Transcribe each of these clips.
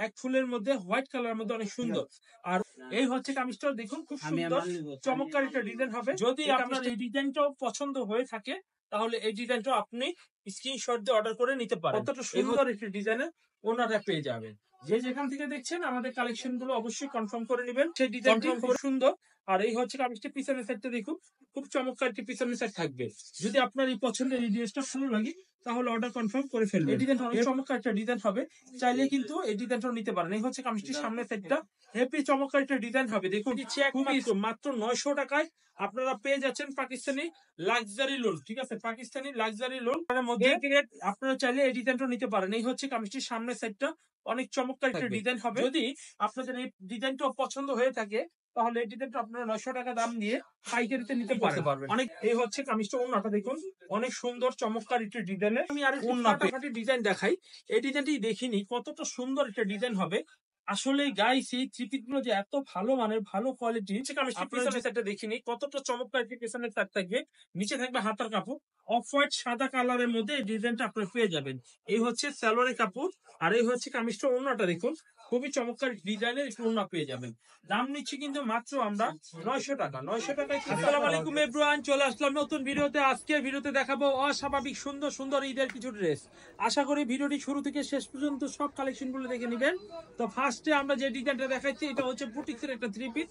এক ফুলের মধ্যে হোয়াইট কালারের মধ্যে অনেক সুন্দর। আর এই হচ্ছে কামিজটা দেখুন খুব সুন্দর চমৎকার একটা ডিজাইন হবে। যদি আপনার এই ডিজাইনটাও পছন্দ হয়ে থাকে তাহলে এই ডিজাইনটা আপনি স্ক্রিনশট দিয়ে অর্ডার করে নিতে পারেন। কতটা সুন্দর একটা ডিজাইনের ওনারা পেয়ে যাবেন। যে যেখান থেকে দেখছেন আমাদের কালেকশন গুলো অবশ্যই কনফার্ম করে নেবেন। সেই ডিজাইনটি খুব সুন্দর। আর এই হচ্ছে কামিজটা পিছনের সাইডটা দেখুন খুব চমৎকার একটি পিছনের সাইড থাকবে। যদি আপনার এই পছন্দের এই ড্রেসটা ভালো লাগে তাহলে অর্ডার কনফার্ম করে ফেলবেন। এই ডিজাইনটা অনেক চমৎকার একটা ডিজাইন হবে, চাইলে কিন্তু এই ডিজাইনটাও নিতে পারেন। এই হচ্ছে কামিজটির সামনের সাইডটা হেভি চমৎকার একটা ডিজাইন হবে। দেখুন দিচ্ছি মাত্র 900 টাকায় আপনারা পেয়ে যাচ্ছেন পাকিস্তানি লাক্সারি লোন। ঠিক আছে, পাকিস্তানি লাক্সারি লোন মধ্যে আপনারা চাইলে এই ডিজাইনটা নিতে পারেন। এই হচ্ছে কামিজটির সামনের সাইডটা অনেক চমৎকার একটা ডিজাইন হবে। যদি আপনাদের এই ডিজাইনটা পছন্দ হয়ে থাকে তাহলে এই ডিজাইনটা আপনারা 900 টাকা দাম দিয়ে পাইকারিতে নিতে পারবেন। অনেক এই হচ্ছে কামিজটা ওন্নাটা দেখুন অনেক সুন্দর চমৎকার একটা ডিজাইনের। আমি আর ফাটাফাটি ডিজাইন দেখাই। এই ডিজাইনটি দেখিনি কতটা সুন্দর একটা ডিজাইন হবে। আসলে গাইস এই থ্রি পিস গুলো যে এত ভালো মানের ভালো কোয়ালিটি, আপনারা দেখিনি কতটা চমৎকার একটা পেছনের সাইড থাকবে। নিচে থাকবে হাতার কাপড় অফ হোয়াইট সাদা কালারের মধ্যে এই ডিজাইনটা আপনারা পেয়ে যাবেন। এই হচ্ছে সালোয়ারের কাপড় আর এই হচ্ছে কামিজটা ওন্নাটা দেখুন খুবই চমৎকার ডিজাইনের ওন্না পেয়ে যাবেন। দাম নিচ্ছি কিন্তু মাত্র আমরা 900 টাকা। 900 টাকায়। আসসালামু আলাইকুম এভরিওয়ান, চলে আসলাম নতুন ভিডিওতে। আজকের ভিডিওতে দেখাবো অস্বাভাবিক সুন্দর সুন্দর ঈদের কিছু ড্রেস। আশা করি ভিডিওটি শুরু থেকে শেষ পর্যন্ত সব কালেকশন গুলো দেখে নেবেন। তো ফার্স্টে আমরা যে ডিজাইনটা দেখাচ্ছি এটা হচ্ছে বুটিক্সের একটা থ্রি পিস।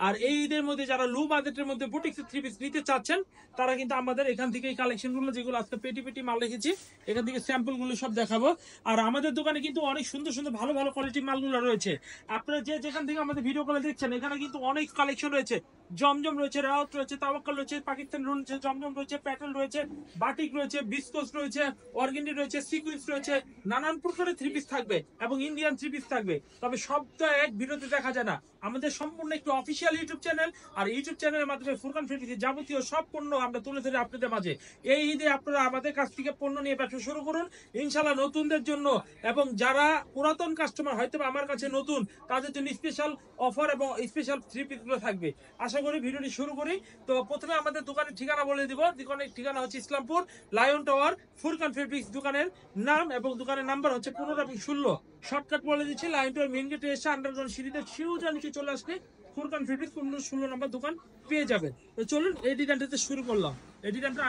আর এই ঈদের মধ্যে যারা লো বাজেটের মধ্যে বুটিক্সের থ্রি পিস নিতে চাচ্ছেন তারা কিন্তু আমাদের এখান থেকে এই কালেকশন গুলো যেগুলো আজকে পেটি পেটি মাল রেখেছি এখান থেকে স্যাম্পল গুলো সব দেখাবো। আর আমাদের দোকানে কিন্তু অনেক সুন্দর সুন্দর ভালো ভালো কোয়ালিটির মালগুলো রয়েছে। আপনারা যে যেখান থেকে আমাদের ভিডিও কলে দেখছেন এখানে কিন্তু অনেক কালেকশন রয়েছে। জমজম রয়েছে, রাউত রয়েছে, তাওয়াক্কাল রয়েছে, পাকিস্তান রয়েছে, জমজম রয়েছে, প্যাটেল রয়েছে, বাটিক রয়েছে, বিস্কোস রয়েছে, অর্গেন্ডি রয়েছে, সিকুয়েন্স রয়েছে, নানান প্রকারের থ্রি পিস থাকবে এবং ইন্ডিয়ান থ্রি পিস থাকবে। তবে সব তো এক ভিডিওতে দেখা যায় না। আমাদের সম্পূর্ণ একটু অফিসিয়াল ইউটিউব চ্যানেল, আর ইউটিউব চ্যানেলের মাধ্যমে ফুরকান ফ্যাব্রিক্সের যাবতীয় সব পণ্য আমরা তুলে ধরে আপনাদের মাঝে। এই ঈদে আপনারা আমাদের কাছ থেকে পণ্য নিয়ে ব্যবসা শুরু করুন ইনশাআল্লাহ। নতুনদের জন্য এবং যারা পুরাতন কাস্টমার হয়তো আমার কাছে নতুন তাদের জন্য স্পেশাল অফার এবং স্পেশাল থ্রি পিস গুলো থাকবে। আশা করি ভিডিওটি শুরু করি। তো প্রথমে আমাদের দোকানের ঠিকানা বলে দিব। দোকানের ঠিকানা হচ্ছে Islampur lion tower, Furqan fabrics দোকানের নাম এবং দোকানের নাম্বার হচ্ছে 15 এবং 16। শর্টকাট বলে দিচ্ছি, লায়ন টাওয়ার মেইন গেটে এসে আন্ডারগ্রাউন্ড সিঁড়িতে সিউজা নিচে চলে আসলে ফুরকান ফেব্রিক্স 15-16 নম্বর দোকান পেয়ে যাবেন। তো চলুন এই ডিজাইনটাতে শুরু করলাম। এই ডিজাইনটা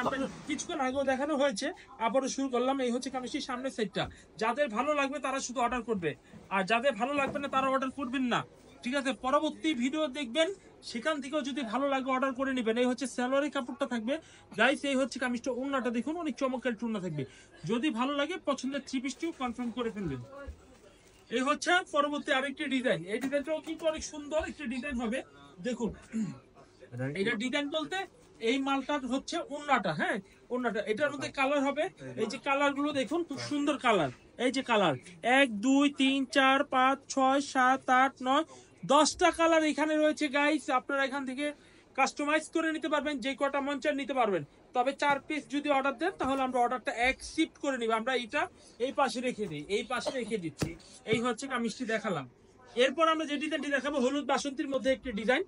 কিছুক্ষণ আগেও দেখানো হয়েছে, আবারও শুরু করলাম। এই হচ্ছে কামিজটির সামনের সাইডটা। যাদের ভালো লাগবে তারা শুধু অর্ডার করবে, আর যাদের ভালো লাগবে না তারা অর্ডার করবেন না। ঠিক আছে, পরবর্তী ভিডিও দেখবেন সেখান থেকেও যদি ভালো লাগে অর্ডার করে নেবেন। এই হচ্ছে সালোয়ারের কাপড়টা থাকবে গাইস। এই হচ্ছে কামিজটা ওন্নাটা দেখুন অনেক চমৎকার ওন্না থাকবে। যদি ভালো লাগে পছন্দের থ্রি পিসটিও কনফার্ম করে ফেলবেন। এই হচ্ছে পরবর্তী আরেকটি ডিজাইন। এই ডিজাইনটাও কিন্তু অনেক সুন্দর একটি ডিজাইন হবে। দেখুন এটা ডিজাইন বলতে এই মালটার হচ্ছে ওন্নাটা। হ্যাঁ, ওন্নাটা এটার মধ্যে কালার হবে। এই যে কালার গুলো দেখুন খুব সুন্দর কালার। এই যে কালার 1 2 3 4 5 6 7 8 9 10টা কালার এখানে রয়েছে গাইস। আপনারা এখান থেকে কাস্টমাইজ করে নিতে পারবেন, যে কটা মন চান নিতে পারবেন। তবে 4 পিস যদি অর্ডার দেন তাহলে আমরা অর্ডারটা অ্যাকসেপ্ট করে নিব। আমরা এটা এই পাশে রেখে দিই, এই পাশে রেখে দিচ্ছি। এই হচ্ছে কামিজটি দেখালাম। এরপর আমরা যে ডিজাইনটি দেখাবো হলুদ বাসন্তীর মধ্যে একটি ডিজাইন।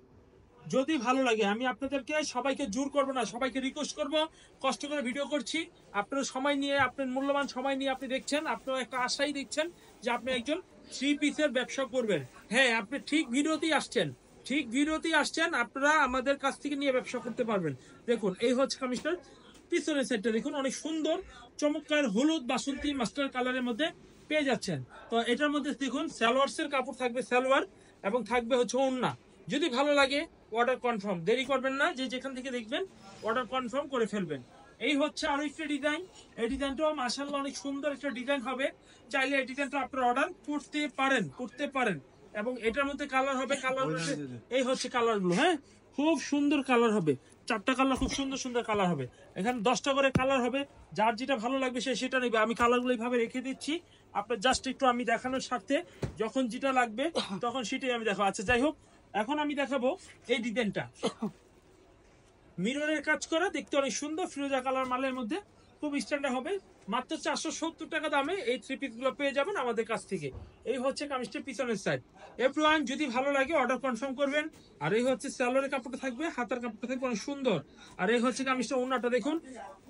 যদি ভালো লাগে আমি আপনাদেরকে সবাইকে জোর করবো না, সবাইকে রিকোয়েস্ট করবো। কষ্ট করে ভিডিও করছি, আপনারা সময় নিয়ে আপনার মূল্যবান সময় নিয়ে আপনি দেখছেন, আপনারা একটা আশাই দেখছেন যে আপনি একজন থ্রি পিসের ব্যবসা করবেন। হ্যাঁ, আপনি ঠিক ভিডিওতেই আসছেন, ঠিক ভিডিওতেই আসছেন। আপনারা আমাদের কাছ থেকে নিয়ে ব্যবসা করতে পারবেন। দেখুন এই হচ্ছে কামিজটার পিছনের সাইডটা দেখুন অনেক সুন্দর চমৎকার হলুদ বাসন্তী মাস্টার কালারের মধ্যে পেয়ে যাচ্ছেন। তো এটার মধ্যে দেখুন সালোয়ার্সের কাপড় থাকবে, সালোয়ার এবং থাকবে হচ্ছে ওন্না। যদি ভালো লাগে অর্ডার কনফার্ম, দেরি করবেন না। যে যেখান থেকে দেখবেন অর্ডার কনফার্ম করে ফেলবেন। এই হচ্ছে আরো একটা ডিজাইন। এই ডিজাইনটাও মাশাআল্লাহ অনেক সুন্দর একটা ডিজাইন হবে। চাইলে এই ডিজাইনটা আপনারা অর্ডার করতে পারেন এবং এটার মধ্যে কালার হবে। কালার এই হচ্ছে কালার গুলো। হ্যাঁ, খুব সুন্দর কালার হবে। 4টা কালার খুব সুন্দর সুন্দর কালার হবে। এখানে 10টা করে কালার হবে। যার যেটা ভালো লাগবে সে সেটা নেবে। আমি কালারগুলো এইভাবে রেখে দিচ্ছি আপনার জাস্ট একটু আমি দেখানোর স্বার্থে। যখন যেটা লাগবে তখন সেটাই আমি দেখাবো। আচ্ছা যাই হোক, এখন আমি দেখাবো এই ডিজাইনটা। মিররের কাজ করা, দেখতে অনেক সুন্দর ফিরোজা কালার মালের মধ্যে খুব স্ট্যান্ডার্ড হবে। মাত্র 470 টাকা দামে এই থ্রি পিস গুলো পেয়ে যাবেন আমাদের কাছ থেকে। এই হচ্ছে কামিজটির পিছনের সাইড। এভরিওয়ান যদি ভালো লাগে অর্ডার কনফার্ম করবেন। আর এই হচ্ছে সালোয়ারের কাপড়টা থাকবে, হাতার কাপড়টা থাকবে অনেক সুন্দর। আর এই হচ্ছে কামিজটা ওন্নাটা দেখুন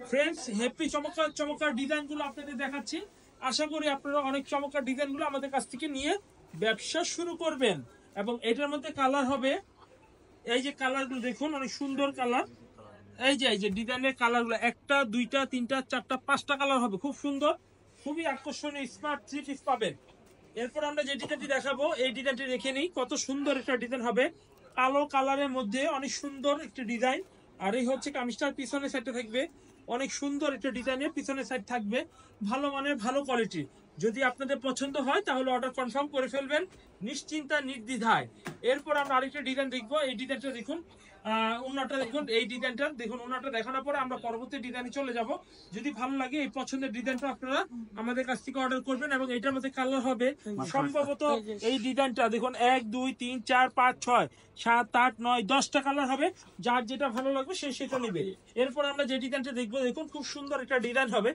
ফ্রেন্ডস। হ্যাপি চমৎকার চমৎকার ডিজাইন গুলো আপনাদের দেখাচ্ছি। আশা করি আপনারা অনেক চমৎকার ডিজাইনগুলো আমাদের কাছ থেকে নিয়ে ব্যবসা শুরু করবেন। এবং এটার মধ্যে কালার হবে, এই যে কালারগুলো দেখুন অনেক সুন্দর কালার। এই যে ডিজাইনের কালারগুলো 1টা 2টা 3টা 4টা 5টা কালার হবে, খুব সুন্দর, খুবই আকর্ষণীয় স্মার্ট থ্রি পিস পাবেন। এরপর আমরা যে ডিজাইনটি দেখাবো এই ডিজাইনটি দেখে নিই, কত সুন্দর একটা ডিজাইন হবে, কালো কালারের মধ্যে অনেক সুন্দর একটি ডিজাইন। আর এই হচ্ছে কামিজটার পিছনের সাইডটা থাকবে অনেক সুন্দর একটা ডিজাইনের, পিছনের সাইড থাকবে ভালো মানের ভালো কোয়ালিটি। যদি আপনাদের পছন্দ হয় তাহলে অর্ডার কনফার্ম করে ফেলবেন নিশ্চিন্তা নির্দ্বিধায়। এরপর আমরা আরেকটা ডিজাইন দেখবো, এই ডিজাইনটা দেখুন, ওনাটা দেখুন, এই ডিজাইনটা দেখুন। ওনাটা দেখানোর পরে আমরা পরবর্তী ডিজাইনে চলে যাব। যদি ভালো লাগে এই পছন্দের ডিজাইনটা আপনারা আমাদের কাছ থেকে অর্ডার করবেন। এবং এটার মধ্যে কালার হবে সম্ভবত এই ডিজাইনটা দেখুন 1 2 3 4 5 6 7 8 9 10টা কালার হবে, যার যেটা ভালো লাগবে সে সেটা নেবে। এরপর আমরা যে ডিজাইনটা দেখবো দেখুন, খুব সুন্দর একটা ডিজাইন হবে।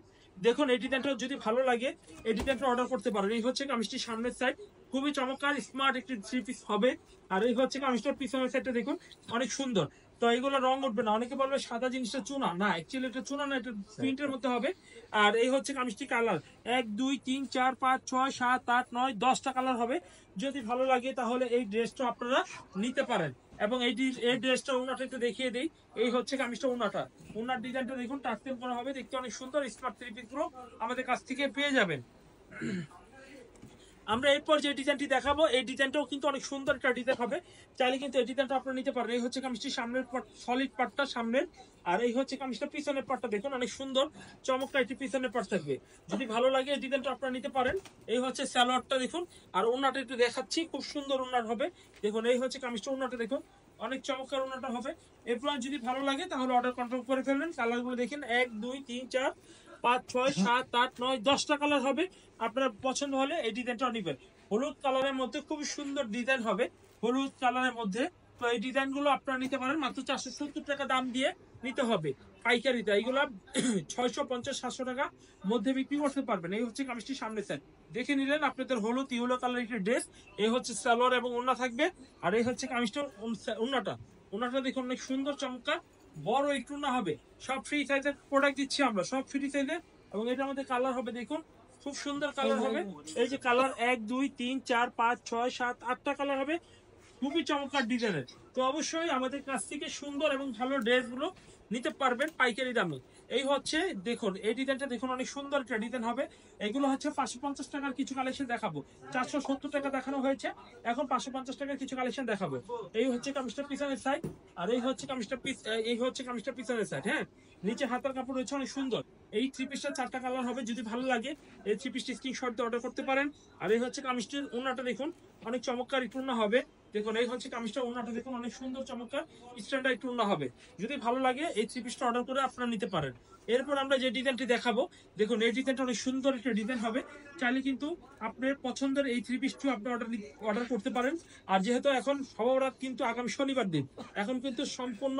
দেখুন এই ডিজাইনটা যদি ভালো লাগে এই ডিজাইনটা অর্ডার করতে পারেন। এই হচ্ছে কামিজটির সামনের সাইড, খুবই চমৎকার স্মার্ট একটি থ্রি পিস হবে। আর এই হচ্ছে কামিজটার পিছনের সাইডটা দেখুন অনেক সুন্দর। তো এগুলো রং উঠবে না, অনেকে বলবে সাদা জিনিসটা চুনা, না অ্যাকচুয়ালি এটা চুনা না, এটা প্রিন্টের মধ্যে হবে। আর এই হচ্ছে কামিজটি কালার 1 2 3 4 5 6 7 8 9 10টা কালার হবে। যদি ভালো লাগে তাহলে এই ড্রেসটা আপনারা নিতে পারেন। এবং এই ড্রেসটা ওনাটা একটু দেখিয়ে দিই, এই হচ্ছে কামিজটা ওনাটা, ওনার ডিজাইনটা দেখুন টার্সেল করা হবে, দেখতে অনেক সুন্দর স্মার্ট থ্রি পিস গুলো আমাদের কাছ থেকে পেয়ে যাবেন। আমরা এরপর যে ডিজাইনটি দেখাবো এই ডিজাইনটাও কিন্তু অনেক সুন্দর একটা ডিজাইন হবে, চাইলে কিন্তু এই ডিজাইনটা আপনারা নিতে পারেন। এই হচ্ছে কামিজটির সামনের পার্ট, সলিড পার্টটা সামনের। আর এই হচ্ছে কামিজটা পিছনের পার্টটা দেখুন অনেক সুন্দর চমৎকার একটি পিছনের পার্ট থাকবে। যদি ভালো লাগে এই ডিজাইনটা আপনারা নিতে পারেন। এই হচ্ছে সালোয়ারটা দেখুন, আর ওনাটা একটু দেখাচ্ছি, খুব সুন্দর ওনার হবে। দেখুন এই হচ্ছে কামিজটা, ওনাটা দেখুন অনেক চমৎকার ওনাটা হবে। এরপর যদি ভালো লাগে তাহলে অর্ডার কনফার্ম করে ফেলবেন। কালারগুলো দেখেন 1 2 3 4 5 6 7 8 9 10টা কালার হবে। আপনার পছন্দ হলে এই ডিজাইনটা নেবেন। হলুদ কালারের মধ্যে খুবই সুন্দর ডিজাইন হবে, হলুদ কালারের মধ্যে। তো এই ডিজাইনগুলো আপনারা নিতে পারেন মাত্র 470 টাকা দাম দিয়ে নিতে হবে পাইকারিতে। এইগুলা 650 700 টাকা মধ্যে বিক্রি করতে পারবেন। এই হচ্ছে কামিজটির সামনে সাইড, দেখে নিলেন আপনাদের হলুদ ইউলো কালার একটি ড্রেস। এই হচ্ছে সালোয়ার এবং ওড়না থাকবে। আর এই হচ্ছে কামিজটার ওড়নাটা, ওড়নাটা দেখুন অনেক সুন্দর চমৎকার বড় একটু না হবে। সব ফ্রি সাইজের প্রোডাক্ট দিচ্ছি আমরা, সব ফ্রি সাইজের। এবং এটার মধ্যে কালার হবে দেখুন, খুব সুন্দর কালার হবে। এই যে কালার 1 2 3 4 5 6 7 8টা কালার হবে, খুবই চমৎকার ডিজাইনের। তো অবশ্যই আমাদের কাছ থেকে সুন্দর এবং ভালো ড্রেসগুলো নিতে পারবেন পাইকারি দামে। এই হচ্ছে দেখুন এই ডিজাইনটা দেখুন অনেক সুন্দর একটা ডিজাইন হবে। এগুলো হচ্ছে 550 টাকার কিছু কালেকশন দেখাবো, 470 টাকা দেখানো হয়েছে, এখন 550 টাকার কিছু কালেকশন দেখাবো। এই হচ্ছে কামিজটা পিছনের সাইড, আর এই হচ্ছে কামিজটা পিছনের সাইড। হ্যাঁ, নিচে হাতার কাপড় রয়েছে অনেক সুন্দর। এই থ্রি পিসটা 4টা কালার হবে, যদি ভালো লাগে এই থ্রি পিসটি স্ক্রিনশট দিয়ে অর্ডার করতে পারেন। আর এই হচ্ছে কামিজটির ওড়নাটা দেখুন অনেক চমৎকার একটু ওড়না হবে। দেখুন এই হচ্ছে কামিজটা, ওড়নাটা দেখুন অনেক সুন্দর চমৎকার স্ট্যান্ডার্ড একটু ওড়না হবে। যদি ভালো লাগে এই থ্রি পিসটা অর্ডার করে আপনারা নিতে পারেন। এরপর আমরা যে ডিজাইনটি দেখাবো দেখুন এই ডিজাইনটা অনেক সুন্দর একটা ডিজাইন হবে, চাইলে কিন্তু আপনার পছন্দের এই থ্রি পিসটিও আপনি অর্ডার করতে পারেন। আর যেহেতু এখন সবার কিন্তু আগামী শনিবার দিন, এখন কিন্তু সম্পূর্ণ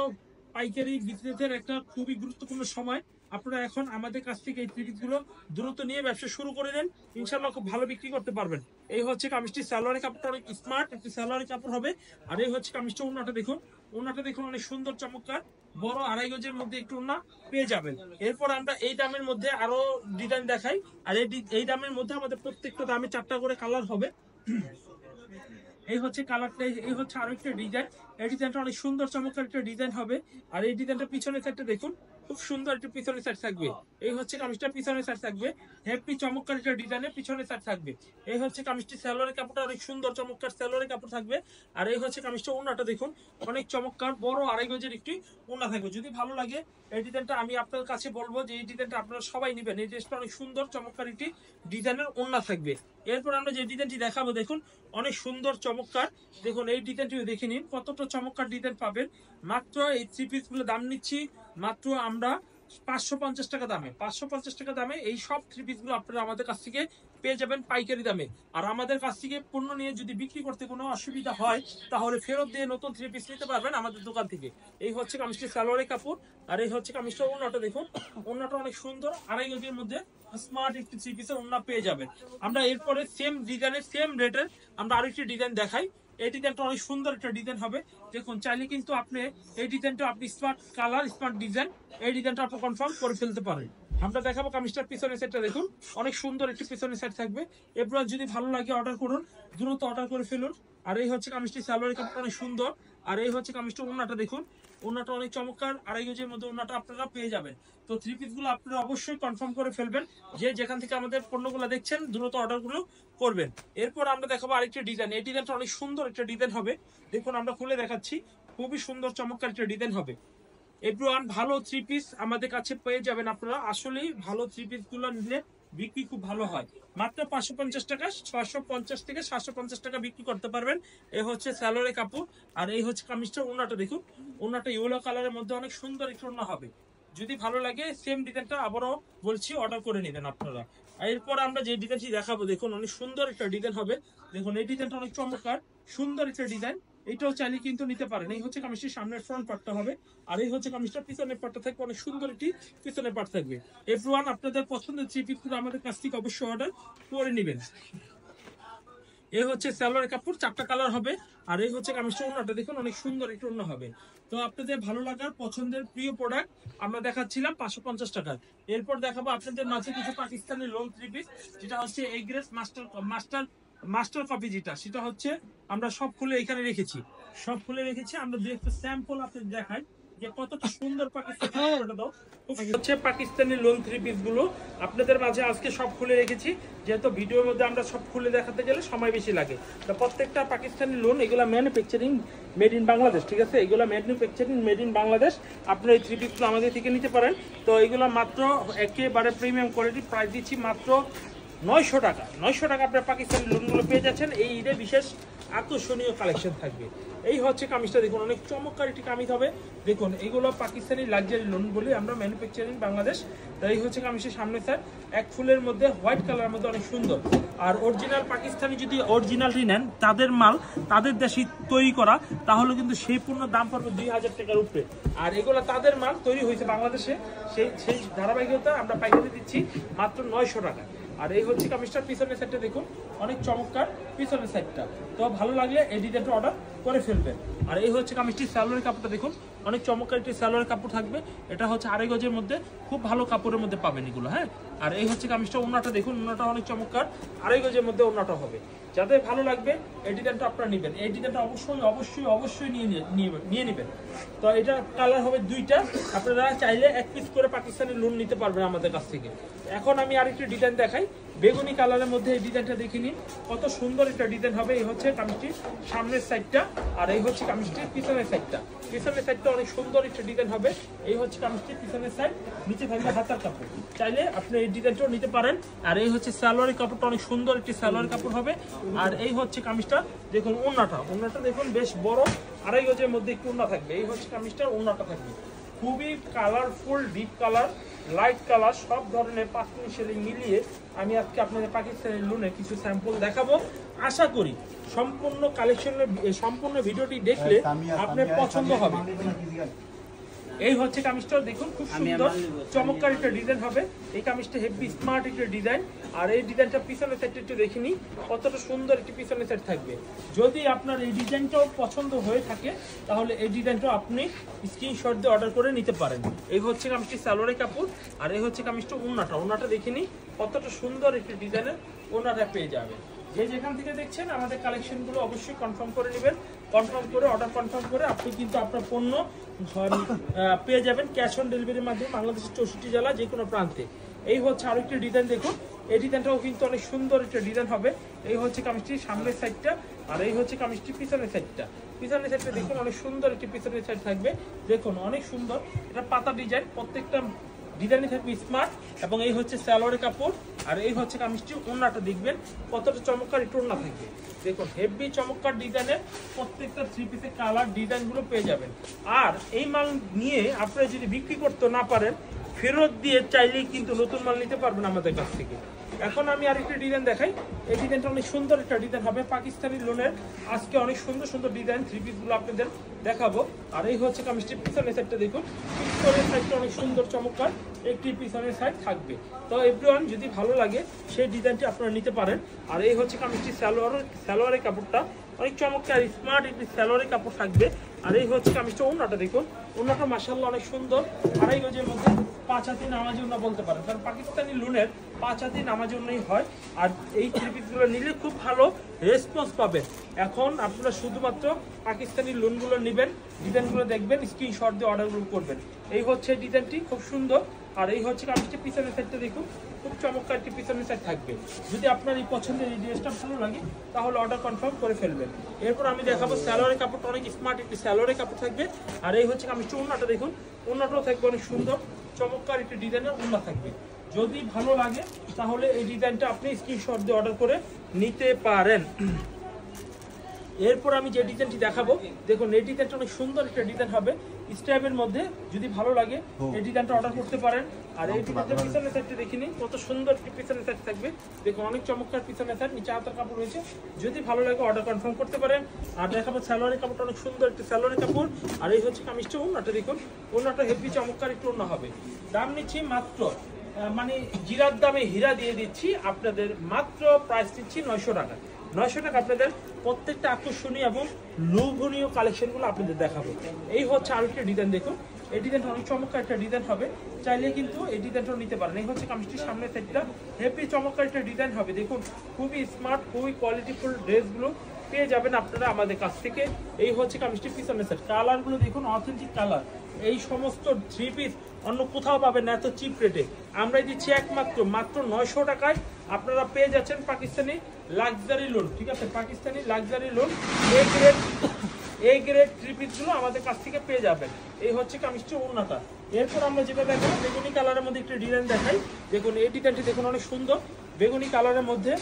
পাইকারি বিক্রেতাদের একটা খুবই গুরুত্বপূর্ণ সময়। আপনারা এখন আমাদের কাছ থেকে এই থ্রি পিসগুলো দ্রুত নিয়ে ব্যবসা শুরু করে দেন, ইনশাল্লাহ খুব ভালো বিক্রি করতে পারবেন। এই হচ্ছে কামিজটি, সালোয়ারের কাপড়টা অনেক স্মার্ট একটি সালোয়ারের কাপড় হবে। আর এই হচ্ছে কামিজটা, ওড়নাটা দেখুন, ওড়নাটা দেখুন অনেক সুন্দর চমৎকার বড় 2.5 গজের মধ্যে একটু ওড়না পেয়ে যাবেন। এরপর আমরা এই দামের মধ্যে আরো ডিজাইন দেখাই। আর এই দামের মধ্যে আমাদের প্রত্যেকটা দামে 4টা করে কালার হবে। এই হচ্ছে কালারটা, এই হচ্ছে আরো একটা ডিজাইন। এই ডিজাইনটা অনেক সুন্দর চমৎকার একটা ডিজাইন হবে। আর এই ডিজাইনটা পিছনের সাইডটা দেখুন খুব সুন্দর একটা পিছনের সাইড থাকবে। এই হচ্ছে কামিজটা পিছনের সাইড থাকবে, হ্যাপি চমৎকার একটা ডিজাইনের পিছনের সাইড থাকবে। এই হচ্ছে কামিজটি, সালোয়ারের কাপড়টা অনেক সুন্দর চমৎকার সালোয়ারের কাপড় থাকবে। আর এই হচ্ছে কামিজটা, ওড়নাটা দেখুন অনেক চমৎকার বড় 2.5 গজের একটি ওড়না থাকবে। যদি ভালো লাগে এই ডিজাইনটা আমি আপনার কাছে বলবো যে এই ডিজাইনটা আপনারা সবাই নেবেন। এই ড্রেসটা অনেক সুন্দর চমৎকার একটি ডিজাইনের ওড়না থাকবে। এরপর আমরা যে ডিজাইনটি দেখাবো দেখুন অনেক সুন্দর চমৎকার, দেখুন এই ডিজাইনটিও দেখে নিন কতটা চমৎকার ডিজাইন পাবেন। মাত্র এই থ্রি পিস গুলো দাম নিচ্ছি মাত্র আমরা 550 টাকা দামে। 550 টাকা দামে এই সব থ্রি পিস গুলো আপনারা আমাদের কাছ থেকে পেয়ে যাবেন পাইকারি দামে। আর আমাদের কাছ থেকে পণ্য নিয়ে যদি বিক্রি করতে কোনো অসুবিধা হয় তাহলে ফেরত দিয়ে নতুন থ্রি পিস নিতে পারবেন আমাদের দোকান থেকে। এই হচ্ছে কামিজটি সালোয়ারের কাপড়। আর এই হচ্ছে কামিজটা, ওড়নাটা দেখুন, ওড়নাটা অনেক সুন্দর 2.5 গজের মধ্যে স্মার্ট একটি থ্রি পিসের ওড়না পেয়ে যাবেন। আমরা এরপরে সেম ডিজাইনের সেম রেটের আমরা আরেকটি ডিজাইন দেখাই। এই ডিজাইনটা অনেক সুন্দর একটা ডিজাইন হবে। দেখুন চাইলে কিন্তু আপনি এই ডিজাইনটা আপনি স্মার্ট কালার স্মার্ট ডিজাইন এই ডিজাইনটা আপনি কনফার্ম করে ফেলতে পারেন। আমরা দেখাবো কামিজটার পিছনের সেটটা দেখুন, অনেক সুন্দর একটি পিছনের সেট থাকবে। এরপর যদি ভালো লাগে অর্ডার করুন, দ্রুত অর্ডার করে ফেলুন। আর এই হচ্ছে কামিজটি সালোয়ারের কাপড় অনেক সুন্দর। আর এই হচ্ছে কামিজটা ওন্নাটা দেখুন, ওন্নাটা অনেক চমৎকার, আড়াই গজের মধ্যে ওন্নাটা আপনারা পেয়ে যাবেন। তো থ্রি পিসগুলো আপনারা অবশ্যই কনফার্ম করে ফেলবেন, যে যেখান থেকে আমাদের পণ্যগুলো দেখছেন দ্রুত অর্ডারগুলো করবেন। এরপর আমরা দেখাবো আরেকটি ডিজাইন, এই ডিজাইনটা অনেক সুন্দর একটা ডিজাইন হবে। দেখুন আমরা খুলে দেখাচ্ছি, খুবই সুন্দর চমৎকার একটা ডিজাইন হবে। এভরিওয়ান ভালো থ্রি পিস আমাদের কাছে পেয়ে যাবেন আপনারা। আসলেই ভালো থ্রি পিস গুলো নিলে বিক্রি খুব ভালো হয়। মাত্র 550 টাকা, 650 থেকে 750 টাকা বিক্রি করতে পারবেন। এই হচ্ছে সালোয়ারের কাপড়। আর এই হচ্ছে কামিজটা ওন্নাটা দেখুন, ওন্নাটা ইয়েলো কালারের মধ্যে অনেক সুন্দর একটা ওন্না হবে। যদি ভালো লাগে সেম ডিজাইনটা আবারও বলছি অর্ডার করে নেবেন আপনারা। এরপর আমরা যে ডিজাইনটি দেখাবো দেখুন অনেক সুন্দর একটা ডিজাইন হবে। দেখুন এই ডিজাইনটা অনেক চমৎকার সুন্দর একটা ডিজাইন, এটাও চাইলে কিন্তু নিতে পারেন। এই হচ্ছে কামিজটির সামনের ফ্রন্ট পার্টটা হবে, আর এই হচ্ছে কামিজটার পিছনের পার্টটা থাকবে, অনেক সুন্দর একটি পিছনের পার্ট থাকবে। এভরিওয়ান আপনাদের পছন্দের থ্রি পিসগুলো আমাদের কাছ থেকে অবশ্যই অর্ডার করে নেবেন। এই হচ্ছে সালোয়ারের কাপড়, 4টা কালার হবে। আর এই হচ্ছে কামিজটা ওন্নাটা দেখুন অনেক সুন্দর একটা ওন্না হবে। তো আপনাদের ভালো লাগার পছন্দের প্রিয় প্রোডাক্ট আমরা দেখাচ্ছিলাম 550 টাকার। এরপর দেখাবো আপনাদের মাঝে কিছু পাকিস্তানি লোন থ্রি পিস, যেটা হচ্ছে এগ্রেস মাস্টার কপি, যেটা সেটা হচ্ছে আমরা সব খুলে এখানে রেখেছি, সব খুলে রেখেছি। আমরা দু একটা স্যাম্পল আপনাদের দেখাই যে কতটা সুন্দর পাকিস্তানি লোন থ্রি পিস গুলো আপনাদের মাঝে আজকে সব খুলে রেখেছি। যেহেতু ভিডিওর মধ্যে আমরা সব খুলে দেখাতে গেলে সময় বেশি লাগে, তো প্রত্যেকটা পাকিস্তানি লোন এগুলা ম্যানুফ্যাকচারিং মেড ইন বাংলাদেশ, ঠিক আছে, এগুলো ম্যানুফ্যাকচারিং মেড ইন বাংলাদেশ। আপনারা এই থ্রি পিসগুলো আমাদের থেকে নিতে পারেন। তো এগুলো মাত্র একেবারে প্রিমিয়াম কোয়ালিটি, প্রাইস দিচ্ছি মাত্র 900 টাকা। 900 টাকা আপনার পাকিস্তানি লোনগুলো পেয়ে যাচ্ছেন। এই ঈদে বিশেষ আকর্ষণীয় কালেকশন থাকবে। এই হচ্ছে কামিজটা দেখুন অনেক চমৎকার একটি কামিজ হবে। দেখুন এইগুলো পাকিস্তানি লাক্সারি লোন বলি আমরা, ম্যানুফ্যাকচারিং বাংলাদেশ। তো এই হচ্ছে কামিজের সামনে স্যার, এক ফুলের মধ্যে হোয়াইট কালারের মধ্যে অনেক সুন্দর। আর অরিজিনাল পাকিস্তানি যদি অরিজিনালটি নেন, তাদের মাল তাদের দেশে তৈরি করা, তাহলে কিন্তু সেই পূর্ণ দাম পড়বে 2000 টাকার উপরে। আর এগুলো তাদের মাল তৈরি হয়েছে বাংলাদেশে, সেই ধারাবাহিকতা আমরা পাইকারি দিচ্ছি মাত্র 900 টাকা। আর এই হচ্ছে কামিজটার পিছনের সাইডটা দেখুন অনেক চমৎকার পিছনের সাইডটা। তো ভালো লাগলে এই ডিজাইনটা অর্ডার করে ফেলবেন। আর এই হচ্ছে কামিজটির সালোয়ারের কাপড়টা দেখুন অনেক চমৎকার একটি সালোয়ারের কাপড় থাকবে। এটা হচ্ছে আড়াই গজের মধ্যে, খুব ভালো কাপড়ের মধ্যে পাবেন এগুলো, হ্যাঁ। আর এই হচ্ছে কামিজটা ওন্নাটা দেখুন, ওন্নাটা অনেক চমৎকার, আড়াই গজের মধ্যে ওন্নাটা হবে। যাদের ভালো লাগবে এই ডিজাইনটা আপনারা নেবেন, এই ডিজাইনটা অবশ্যই নিয়ে নেবেন। তো এটা কালার হবে 2টা, আপনারা চাইলে 1 পিস করে পাকিস্তানি লোন নিতে পারবেন আমাদের কাছ থেকে। এখন আমি আরেকটি ডিজাইন দেখাই, বেগুনি কালারের মধ্যে এই ডিজাইনটা দেখে নিন, কত সুন্দর একটা ডিজাইন হবে। এই হচ্ছে কামিজটির সামনের সাইডটা, আর এই হচ্ছে কামিজটির পিছনের সাইডটা। পিছনের সাইডটা অনেক সুন্দর একটা ডিজাইন হবে। এই হচ্ছে কামিজটির পিছনের সাইড, নিচে থাকবে হাতার কাপড়, চাইলে আপনি এই ডিজাইনটাও নিতে পারেন। আর এই হচ্ছে সালোয়ারের কাপড়টা অনেক সুন্দর একটি সালোয়ারের কাপড় হবে। আর এই হচ্ছে কামিজটা দেখুন, ওন্নাটা দেখুন বেশ বড়, আড়াই গজের মধ্যে একটু ওন্না থাকবে। এই হচ্ছে কামিজটার ওন্নাটা থাকবে খুবই colourful, deep colour, light colour, সব ধরনের 5 শেডিং মিলিয়ে আমি আজকে আপনাদের পাকিস্তানি লোনের কিছু স্যাম্পল দেখাবো। আশা করি সম্পূর্ণ কালেকশনের সম্পূর্ণ ভিডিওটি দেখলে আপনার পছন্দ হবে। এই হচ্ছে কামিজটা দেখুন, খুব সুন্দর চমৎকার একটা ডিজাইন হবে। এই কামিজটা হেভি স্মার্ট একটা ডিজাইন। আর এই ডিজাইনটা পিছনের সাইডটা একটু দেখে নিই, কতটা সুন্দর একটি পিছনের সাইড থাকবে। যদি আপনার এই ডিজাইনটাও পছন্দ হয়ে থাকে, তাহলে এই ডিজাইনটাও আপনি স্ক্রিনশট দিয়ে অর্ডার করে নিতে পারেন। এই হচ্ছে কামিজটি সালোয়ারের কাপড়। আর এই হচ্ছে কামিজটা ওন্নাটা দেখে নিই, কতটা সুন্দর একটি ডিজাইনের ওন্নাটা পেয়ে যাবে। যে যেখান থেকে দেখছেন আমাদের কালেকশনগুলো অবশ্যই কনফার্ম করে নেবেন। কনফার্ম করে অর্ডার কনফার্ম করে আপনি কিন্তু আপনার পণ্য পেয়ে যাবেন ক্যাশ অন ডেলিভারির মাধ্যমে বাংলাদেশের 64 জেলা যে কোনো প্রান্তে। এই হচ্ছে আরেকটি ডিজাইন দেখুন, এই ডিজাইনটাও কিন্তু অনেক সুন্দর একটা ডিজাইন হবে। এই হচ্ছে কামিজটির সামনের সাইডটা, আর এই হচ্ছে কামিজটির পিছনের সাইডটা। পিছনের সাইডটা দেখুন অনেক সুন্দর একটি পিছনের সাইড থাকবে। দেখুন অনেক সুন্দর, এটা পাতা ডিজাইন, প্রত্যেকটা ডিজাইনে থাকবে স্মার্ট। এবং এই হচ্ছে সালোয়ারের কাপড়। আর এই হচ্ছে কামিজটি ওন্নাটা দেখবেন কতটা চমৎকার একটু ওন্না থাকবে। দেখুন হেভি চমৎকার ডিজাইনের প্রত্যেকটা থ্রি পিসের কালার ডিজাইনগুলো পেয়ে যাবেন। আর এই মাল নিয়ে আপনারা যদি বিক্রি করতে না পারেন, ফেরত দিয়ে চাইলেই কিন্তু নতুন মাল নিতে পারবেন আমাদের কাছ থেকে। এখন আমি আরেকটা ডিজাইন দেখাই। এই ডিজাইনটা অনেক সুন্দর একটা ডিজাইন হবে, পাকিস্তানি লোনের। আজকে অনেক সুন্দর সুন্দর ডিজাইন থ্রি পিসগুলো আপনাদের দেখাবো। আর এই হচ্ছে কামিজটির পিছনের সাইডটা দেখুন, পিছনের সাইডটা অনেক সুন্দর চমৎকার একটি পিছনের সাইড থাকবে। তো এভরিওয়ান যদি ভালো লাগে সেই ডিজাইনটি আপনারা নিতে পারেন। আর এই হচ্ছে কামিজটি সালোয়ারের কাপড়টা অনেক চমৎকার স্মার্ট একটি সালোয়ারের কাপড় থাকবে। আর এই হচ্ছে কামিজটা ওড়নাটা দেখুন, ওড়নাটা মাশাআল্লাহ অনেক সুন্দর, আড়াই গজের মধ্যে 5 হাতি নামাজি ওড়না বলতে পারেন, কারণ পাকিস্তানি লোনের 5 হাতি নামাজি ওড়নাই হয়। আর এই থ্রি পিসগুলো নিলে খুব ভালো রেসপন্স পাবেন। এখন আপনারা শুধুমাত্র পাকিস্তানি লোনগুলো নেবেন, ডিজাইনগুলো দেখবেন, স্ক্রিনশট দিয়ে অর্ডারগুলো করবেন। এই হচ্ছে ডিজাইনটি খুব সুন্দর। আর এই হচ্ছে কামিজটি পিছনের সাইডটা দেখুন, খুব চমৎকার একটি পিছনের সাইড থাকবে। যদি আপনার এই পছন্দের এই ড্রেসটা ভালো লাগে তাহলে অর্ডার কনফার্ম করে ফেলবেন। এরপর আমি দেখাবো সালোয়ারের কাপড়টা অনেক স্মার্ট একটি সালোয়ারের কাপড় থাকবে। আর এই হচ্ছে কামিজটি ওড়নাটা দেখুন, ওড়নাটাও থাকবে অনেক সুন্দর চমৎকার একটি ডিজাইনের ওড়না থাকবে। যদি ভালো লাগে তাহলে এই ডিজাইনটা আপনি স্ক্রিনশট দিয়ে অর্ডার করে নিতে পারেন। এরপর আমি যে ডিজাইনটি দেখাবো দেখুন, এই ডিজাইনটা অনেক সুন্দর একটা ডিজাইন হবে স্ট্রাইপের মধ্যে। যদি ভালো লাগে এই ডিজাইনটা অর্ডার করতে পারেন। আর এই ডিজাইনটা পিছনের সাইডটা দেখিনি, কত সুন্দর একটি পিছনের সাইড থাকবে দেখুন, অনেক চমৎকার পিছনের সাইড, নিচে হাতার কাপড় রয়েছে। যদি ভালো লাগে অর্ডার কনফার্ম করতে পারেন। আর দেখাবো সালোয়ারের কাপড়টা অনেক সুন্দর একটি সালোয়ারের কাপড়। আর এই হচ্ছে কামিজটা ওড়নাটা দেখুন, ওড়নাটা হেভি চমৎকার একটু ওড়না হবে। দাম নিচ্ছি মাত্র মানে জিরার দামে হীরা দিয়ে দিচ্ছি আপনাদের, মাত্র প্রাইস দিচ্ছি 900 টাকা। 900 টাকা আপনাদের প্রত্যেকটা আকর্ষণীয় এবং লোভনীয় কালেকশনগুলো আপনাদের দেখাবো। এই হচ্ছে আরেকটা ডিজাইন দেখুন, এই ডিজাইনটা অনেক চমৎকার একটা ডিজাইন হবে, চাইলে কিন্তু এই ডিজাইনটাও নিতে পারেন। এই হচ্ছে কামিজটির সামনের সাইডটা হেভি চমৎকার একটা ডিজাইন হবে দেখুন, খুবই স্মার্ট খুবই কোয়ালিটিফুল ড্রেসগুলো পেয়ে যাবেন আপনারা আমাদের কাছ থেকে। এই হচ্ছে কামিজটির পিছনের সাইড, কালারগুলো দেখুন অথেন্টিক কালার। এই সমস্ত থ্রি পিস অন্য কোথাও পাবেন না এত চিপ রেটে, আমরাই দিচ্ছি একমাত্র মাত্র 900 টাকায়। আপনারা পেয়ে যাচ্ছেন পাকিস্তানি লাক্সারি লোন, ঠিক আছে, পাকিস্তানি লাক্সারি লোন এই গ্রেড থ্রি পিসগুলো আমাদের কাছ থেকে পেয়ে যাবেন। এই হচ্ছে কামিজটি ওড়নাটা। এরপর আমরা যেটা দেখাবো বেগুনি কালারের মধ্যে একটা ডিজাইন দেখাই দেখুন, এই ডিজাইনটি দেখুন অনেক সুন্দর বেগুনি কালারের মধ্যে,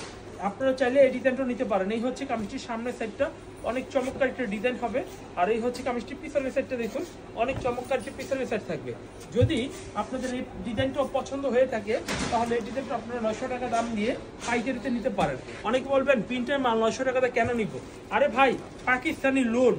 আপনারা চাইলে এই ডিজাইনটা নিতে পারেন। এই হচ্ছে কামিজটির সামনের সাইডটা অনেক চমৎকার একটা ডিজাইন হবে। আর এই হচ্ছে কামিজটির পিছনের সাইডটা দেখুন, অনেক চমৎকার একটি পিছনের সাইড থাকবে। যদি আপনাদের এই ডিজাইনটা পছন্দ হয়ে থাকে তাহলে এই ডিজাইনটা আপনারা 900 টাকা দাম দিয়ে পাইকারিতে নিতে পারেন। অনেকে বলবেন প্রিন্টের মাল 900 টাকাতে কেন নিব? আরে ভাই, পাকিস্তানি লোন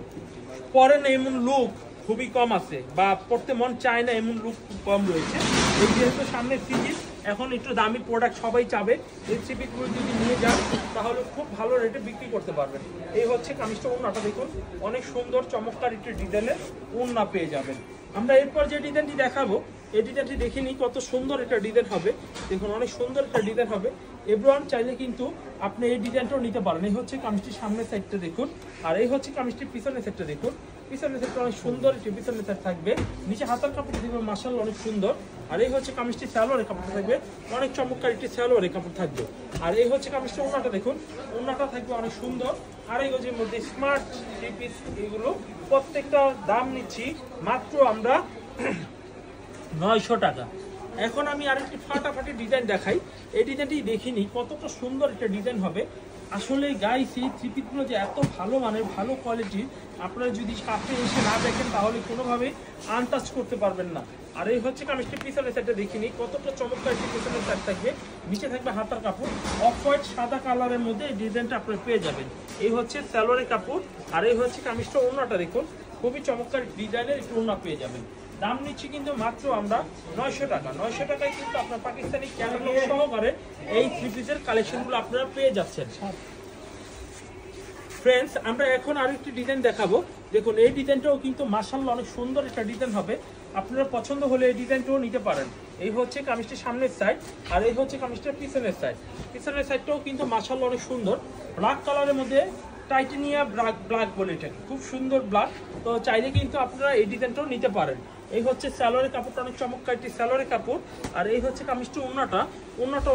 পরে না এমন লুক খুবই কম আছে, বা পড়তে মন চায় না এমন লুক কম রয়েছে। এই যেহেতু সামনে সিরিজ, এখন একটু দামি প্রোডাক্ট সবাই চাবে, এই সিপিগুলো যদি নিয়ে যান তাহলে খুব ভালো রেটে বিক্রি করতে পারবেন। এই হচ্ছে কামিজটা ওড়নাটা দেখুন, অনেক সুন্দর চমৎকার একটি ডিজাইনের ওড়না পেয়ে যাবেন। আমরা এরপর যে ডিজাইনটি দেখাবো এই ডিজাইনটি দেখে নিই, কত সুন্দর একটা ডিজাইন হবে দেখুন, অনেক সুন্দর একটা ডিজাইন হবে। এভরিওয়ান চাইলে কিন্তু আপনি এই ডিজাইনটাও নিতে পারেন। এই হচ্ছে কামিজটির সামনের সাইডটা দেখুন, আর এই হচ্ছে কামিজটির পিছনের সাইডটা দেখুন, পিছনের সাইডটা অনেক সুন্দর একটি পিছনের সাইড থাকবে, নিচে হাতার কাপড় দেখবেন মাশাআল্লাহ অনেক সুন্দর। আর এই হচ্ছে কামিজটি সালোয়ারের কাপড় থাকবে, অনেক চমৎকার একটি সালোয়ারের কাপড় থাকবে। আর এই হচ্ছে কামিজটি ওড়নাটা দেখুন, ওড়নাটা থাকবে অনেক সুন্দর, আড়াই গজের মধ্যে স্মার্ট থ্রি পিস। এগুলো প্রত্যেকটা দাম নিচ্ছি মাত্র আমরা 900 টাকা। এখন আমি আরেকটি ফাটাফাটি ডিজাইন দেখাই, এই ডিজাইনটি দেখিনি কতটা সুন্দর একটা ডিজাইন হবে। আসলে গাইস এই থ্রি পিসগুলো যে এত ভালো মানের ভালো কোয়ালিটির, আপনারা যদি কাছে এসে না দেখেন তাহলে কোনোভাবেই আনটাচ করতে পারবেন না। আর এই হচ্ছে কামিজটি পিছনের সাইডটা দেখিনি কতটা চমৎকার একটি পিছনের সাইড থাকবে, নিচে থাকবে হাতার কাপড় অফ হোয়াইট সাদা কালারের মধ্যে এই ডিজাইনটা আপনারা পেয়ে যাবেন। এই হচ্ছে সালোয়ারের কাপড়। আর এই হচ্ছে কামিজটা ওড়নাটা দেখুন, খুবই চমৎকার ডিজাইনের একটু ওড়না পেয়ে যাবেন। দাম নিচ্ছি কিন্তু মাত্র আমরা 900 টাকা। 900 টাকায় কিন্তু আপনার পাকিস্তানি ক্যাটালগ সহকারে এই থ্রি পিসের কালেকশনগুলো আপনারা পেয়ে যাচ্ছেন। ফ্রেন্ডস, আমরা এখন আরেকটি ডিজাইন দেখাবো দেখুন, এই ডিজাইনটাও কিন্তু মাশাআল্লাহ অনেক সুন্দর একটা ডিজাইন হবে। আপনারা পছন্দ হলে এই ডিজাইনটাও নিতে পারেন। এই হচ্ছে কামিজটির সামনের সাইড, আর এই হচ্ছে কামিজটির পিছনের সাইড। পিছনের সাইডটাও কিন্তু মাশাআল্লাহ অনেক সুন্দর, ব্ল্যাক কালারের মধ্যে টাইটেনিয়া ব্ল্যাক বলে এটাকে, খুব সুন্দর ব্ল্যাক। তো চাইলে কিন্তু আপনারা এই ডিজাইনটাও নিতে পারেন। এই হচ্ছে সালোয়ারের কাপড়টা অনেক চমৎকার একটি সালোয়ারের কাপড়। আর এই হচ্ছে কামিজটি ওড়নাটা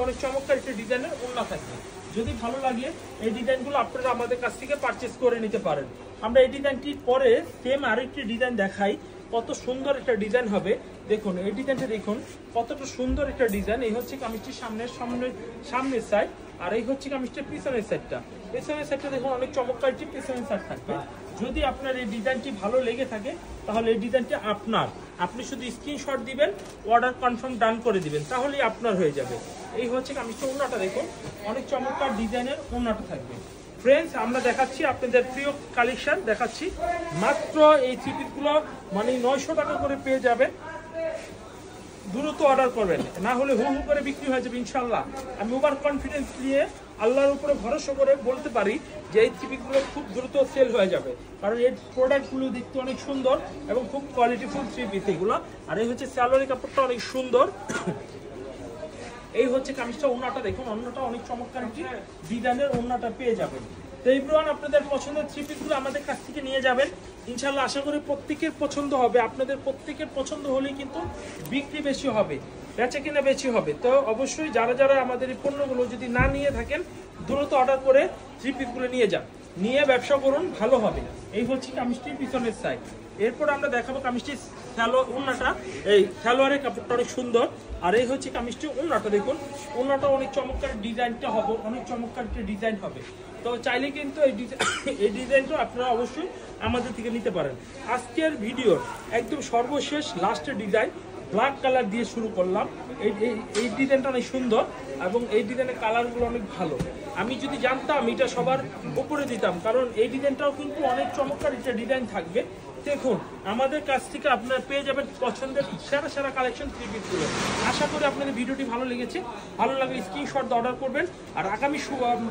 অনেক চমৎকার একটি ডিজাইনের ওড়না থাকবে। যদি ভালো লাগে এই ডিজাইনগুলো আপনারা আমাদের কাছ থেকে পারচেস করে নিতে পারেন। আমরা এই ডিজাইনটির পরে সেম আরেকটি ডিজাইন দেখাই, কত সুন্দর একটা ডিজাইন হবে দেখুন। এই ডিজাইনটা দেখুন কতটা সুন্দর একটা ডিজাইন। এই হচ্ছে কামিজটির সামনের সাইড, আর এই হচ্ছে কামিজটির পিছনের সাইডটা। পিছনের সাইডটা দেখুন অনেক চমৎকার একটি পিছনের সাইড থাকবে। যদি আপনার এই ডিজাইনটি ভালো লেগে থাকে তাহলে এই ডিজাইনটি আপনার, আপনি শুধু স্ক্রিনশট দিবেন, অর্ডার কনফার্ম ডান করে দিবেন, তাহলেই আপনার হয়ে যাবে। এই হচ্ছে কামিজটা। ওড়নাটা দেখুন, অনেক চমৎকার ডিজাইনের ওড়নাটা থাকবে। ফ্রেন্ডস, আমরা দেখাচ্ছি আপনাদের প্রিয় কালেকশন দেখাচ্ছি। মাত্র এই থ্রি পিসগুলো মানে 900 টাকা করে পেয়ে যাবেন। দ্রুত অর্ডার করবেন, না হলে হু হু করে বিক্রি হয়ে যাবে ইনশাল্লাহ। আমি ওভার কনফিডেন্স দিয়ে আল্লাহর উপরে ভরসা করে বলতে পারি যে এই থ্রি পিসগুলো খুব দ্রুত সেল হয়ে যাবে, কারণ এই প্রোডাক্টগুলো দেখতে অনেক সুন্দর এবং খুব কোয়ালিটিফুল থ্রি পিস এগুলো। আর এই হচ্ছে স্যালোয়ারের কাপড়টা অনেক সুন্দর। এই হচ্ছে কামিজটা। ওড়নাটা দেখুন, ওড়নাটা অনেক চমৎকার একটি ডিজাইনের ওড়নাটা পেয়ে যাবেন। তো এভরিওয়ান, আপনাদের পছন্দের থ্রি পিসগুলো আমাদের কাছ থেকে নিয়ে যাবেন ইনশাল্লাহ। আশা করি প্রত্যেকের পছন্দ হবে। আপনাদের প্রত্যেকের পছন্দ হলেই কিন্তু বিক্রি বেশি হবে, বেচা কিনা বেশি হবে। তো অবশ্যই যারা যারা আমাদের এই পণ্যগুলো যদি না নিয়ে থাকেন, দ্রুত অর্ডার করে থ্রি পিসগুলো নিয়ে যান, নিয়ে ব্যবসা করুন, ভালো হবে। এই হচ্ছে কামিজটির পিছনের সাইড। এরপর আমরা দেখাবো কামিজটির ওড়নাটা। এই সালোয়ারের কাপড়টা অনেক সুন্দর। আর এই হচ্ছে কামিজটি। ওড়নাটা দেখুন, ওড়নাটা অনেক চমৎকার ডিজাইনটা হবে, অনেক চমৎকার একটা ডিজাইন হবে। তো চাইলে কিন্তু এই ডিজাইনটা আপনারা অবশ্যই আমাদের থেকে নিতে পারেন। আজকের ভিডিওর একদম সর্বশেষ লাস্টের ডিজাইন ব্ল্যাক কালার দিয়ে শুরু করলাম। এই ডিজাইনটা অনেক সুন্দর এবং এই ডিজাইনের কালারগুলো অনেক ভালো। আমি যদি জানতাম এটা সবার উপরে দিতাম, কারণ এই ডিজাইনটাও কিন্তু অনেক চমৎকার একটা ডিজাইন থাকবে। দেখুন, আমাদের কাছ থেকে আপনারা পেয়ে যাবেন পছন্দের সেরা সেরা কালেকশন থ্রি পিসগুলো। আশা করি আপনাদের ভিডিওটি ভালো লেগেছে। ভালো লাগলে স্ক্রিনশট অর্ডার করবেন। আর আগামী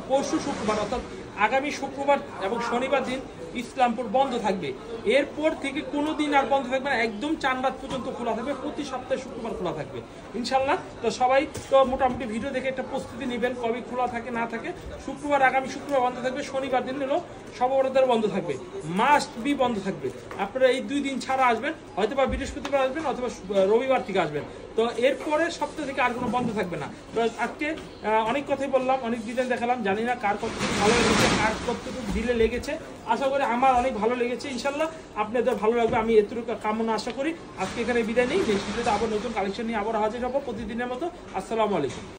পরশু শুক্রবার, অর্থাৎ আগামী শুক্রবার এবং শনিবার দিন ইসলামপুর বন্ধ থাকবে। এরপর থেকে কোনো দিন আর বন্ধ থাকবে না, একদম 4 রাত পর্যন্ত খোলা থাকবে। প্রতি সপ্তাহে শুক্রবার খোলা থাকবে ইনশাল্লাহ। তো সবাই তো মোটামুটি ভিডিও দেখে একটা প্রস্তুতি নেবেন, কবে খোলা থাকে না থাকে। শুক্রবার, আগামী শুক্রবার বন্ধ থাকবে। শনিবার দিন হলো সবরাতের বন্ধ থাকবে, মাস্ট বি বন্ধ থাকবে। আপনারা এই 2 দিন ছাড়া আসবেন, হয়তো বা বৃহস্পতিবার আসবেন অথবা রবিবার থেকে আসবেন। তো এরপরে সপ্তাহ থেকে আর কোনো বন্ধ থাকবে না। তো আজকে অনেক কথাই বললাম, অনেক ডিজাইন দেখালাম। জানি না কার কতটুকু ভালো লেগেছে, কার কতটুকু দিলে লেগেছে। আশা করি আমার অনেক ভালো লেগেছে ইনশাল্লাহ, আপনাদের ভালো লাগবে আমি এতটুকু কামনা আশা করি। আজকে এখানে বিদায় নেই, নেক্সট ভিডিওতে আবার নতুন কালেকশন নিয়ে আবার হাজির হবো প্রতিদিনের মতো। আসসালামু আলাইকুম।